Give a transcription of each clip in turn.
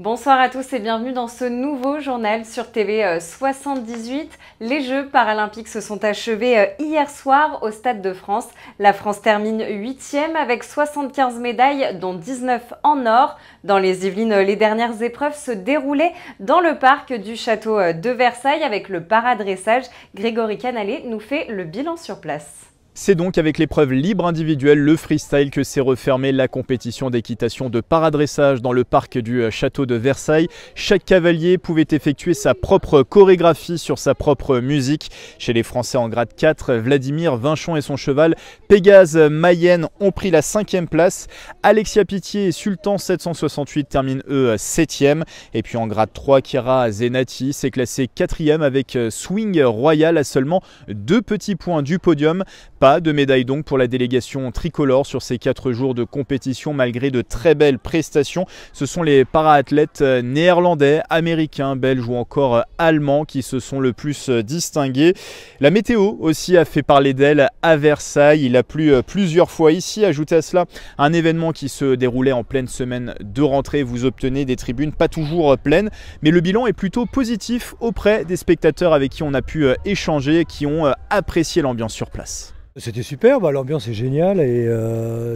Bonsoir à tous et bienvenue dans ce nouveau journal sur TV 78. Les Jeux paralympiques se sont achevés hier soir au Stade de France. La France termine 8e avec 75 médailles, dont 19 en or. Dans les Yvelines, les dernières épreuves se déroulaient dans le parc du château de Versailles avec le paradressage. Grégory Canalé nous fait le bilan sur place. C'est donc avec l'épreuve libre individuelle, le freestyle, que s'est refermée la compétition d'équitation de paradressage dans le parc du château de Versailles. Chaque cavalier pouvait effectuer sa propre chorégraphie sur sa propre musique. Chez les Français en grade 4, Vladimir Vinchon et son cheval Pégase Mayenne ont pris la 5e place. Alexia Pitié et Sultan 768 terminent eux 7e. Et puis en grade 3, Kira Zenati s'est classé 4e avec Swing Royal à seulement 2 petits points du podium. Pas de médaille donc pour la délégation tricolore sur ces 4 jours de compétition malgré de très belles prestations. Ce sont les para-athlètes néerlandais, américains, belges ou encore allemands qui se sont le plus distingués. La météo aussi a fait parler d'elle à Versailles. Il a plu plusieurs fois ici. Ajoutez à cela un événement qui se déroulait en pleine semaine de rentrée. Vous obtenez des tribunes pas toujours pleines, mais le bilan est plutôt positif auprès des spectateurs avec qui on a pu échanger, qui ont apprécié l'ambiance sur place. C'était super, l'ambiance est géniale et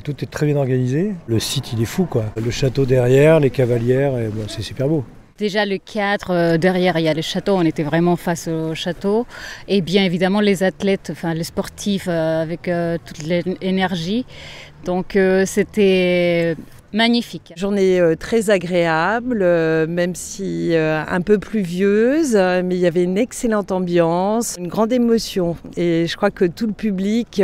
tout est très bien organisé. Le site il est fou quoi. Le château derrière, les cavalières, c'est super beau. Déjà le 4, derrière il y a le château, on était vraiment face au château. Et bien évidemment les athlètes, enfin les sportifs avec toute l'énergie. Donc c'était magnifique. Journée très agréable, même si un peu pluvieuse, mais il y avait une excellente ambiance, une grande émotion. Et je crois que tout le public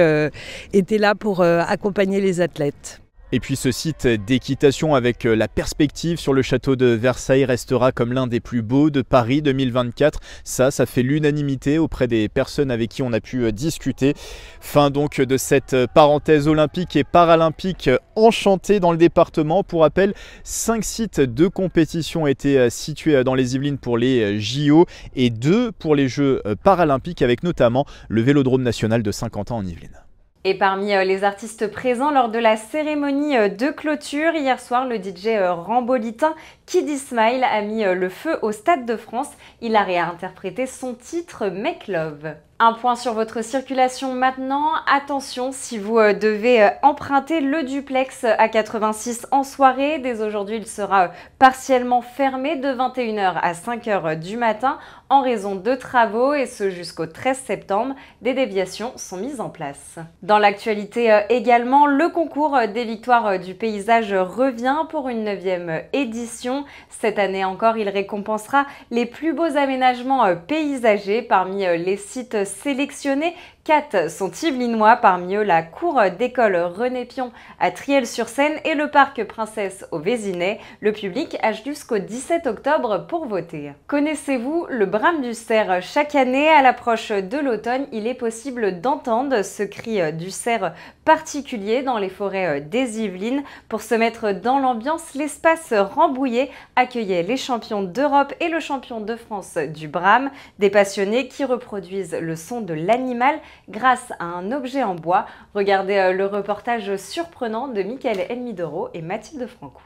était là pour accompagner les athlètes. Et puis ce site d'équitation avec la perspective sur le château de Versailles restera comme l'un des plus beaux de Paris 2024. Ça fait l'unanimité auprès des personnes avec qui on a pu discuter. Fin donc de cette parenthèse olympique et paralympique enchantée dans le département. Pour rappel, 5 sites de compétition étaient situés dans les Yvelines pour les JO et 2 pour les Jeux paralympiques avec notamment le Vélodrome national de Saint-Quentin en Yvelines. Et parmi les artistes présents lors de la cérémonie de clôture, hier soir, le DJ rambolitain Kid Ismail a mis le feu au Stade de France. Il a réinterprété son titre Make Love. Un point sur votre circulation maintenant. Attention, si vous devez emprunter le duplex A86 en soirée, dès aujourd'hui il sera partiellement fermé de 21h à 5h du matin en raison de travaux et ce jusqu'au 13 septembre. Des déviations sont mises en place. Dans l'actualité également, le concours des victoires du paysage revient pour une 9e édition. Cette année encore, il récompensera les plus beaux aménagements paysagers parmi les sites sélectionnés. 4 sont yvelinois, parmi eux la cour d'école René Pion à Triel-sur-Seine et le parc Princesse au Vésinet. Le public a jusqu'au 17 octobre pour voter. Connaissez-vous le brame du cerf? Chaque année, à l'approche de l'automne, il est possible d'entendre ce cri du cerf particulier dans les forêts des Yvelines. Pour se mettre dans l'ambiance, l'espace Rambouillet accueillait les champions d'Europe et le champion de France du brame, des passionnés qui reproduisent le son de l'animal grâce à un objet en bois. Regardez le reportage surprenant de Michael Elmidoro et Mathilde Franco.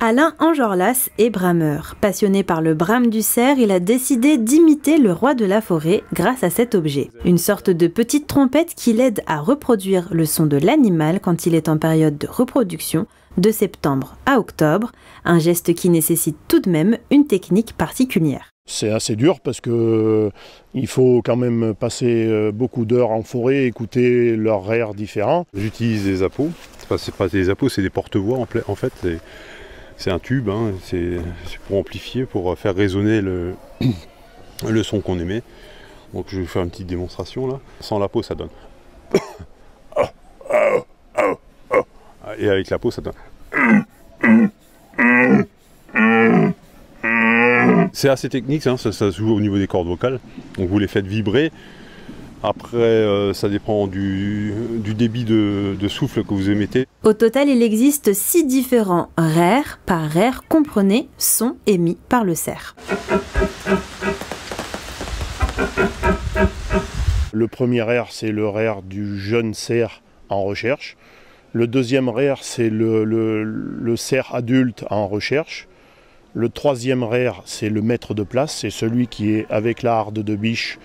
Alain Enjorlas est brameur. Passionné par le brame du cerf, il a décidé d'imiter le roi de la forêt grâce à cet objet. Une sorte de petite trompette qui l'aide à reproduire le son de l'animal quand il est en période de reproduction, de septembre à octobre, un geste qui nécessite tout de même une technique particulière. C'est assez dur parce que il faut quand même passer beaucoup d'heures en forêt, écouter leurs airs différents. J'utilise des appos. C'est pas des appos, c'est des porte-voix en fait. C'est un tube, hein, c'est pour amplifier, pour faire résonner le son qu'on émet. Donc je vais faire une petite démonstration là. Sans la peau ça donne. Et avec la peau ça donne. C'est assez technique, hein, ça se joue au niveau des cordes vocales. Donc vous les faites vibrer. Après, ça dépend du débit de souffle que vous émettez. Au total, il existe 6 différents RER. Par RER, comprenez son émis par le cerf. Le premier RER, c'est le RER du jeune cerf en recherche. Le deuxième RER, c'est le cerf adulte en recherche. Le troisième RER, c'est le maître de place, c'est celui qui est avec la harde de biche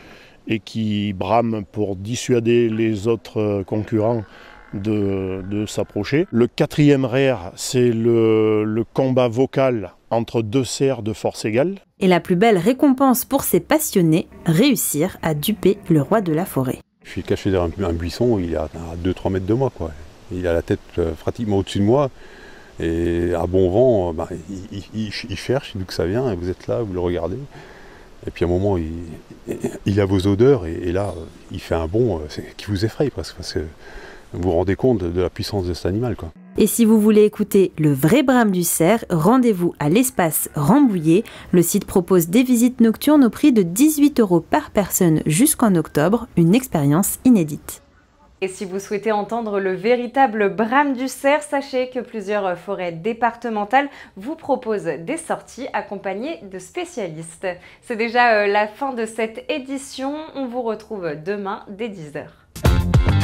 et qui brame pour dissuader les autres concurrents de s'approcher. Le quatrième RER, c'est le combat vocal entre deux cerfs de force égale. Et la plus belle récompense pour ces passionnés, réussir à duper le roi de la forêt. Je suis caché derrière un buisson, il est à 2-3 mètres de moi, quoi. Il a la tête pratiquement au-dessus de moi. Et à bon vent, il cherche, d'où que ça vient, et vous êtes là, vous le regardez. Et puis à un moment, il a vos odeurs, et là, il fait un bond qui vous effraie, parce que vous vous rendez compte de la puissance de cet animal, quoi. Et si vous voulez écouter le vrai brame du cerf, rendez-vous à l'espace Rambouillet. Le site propose des visites nocturnes au prix de 18 € par personne jusqu'en octobre, une expérience inédite. Et si vous souhaitez entendre le véritable brame du cerf, sachez que plusieurs forêts départementales vous proposent des sorties accompagnées de spécialistes. C'est déjà la fin de cette édition. On vous retrouve demain dès 10 h.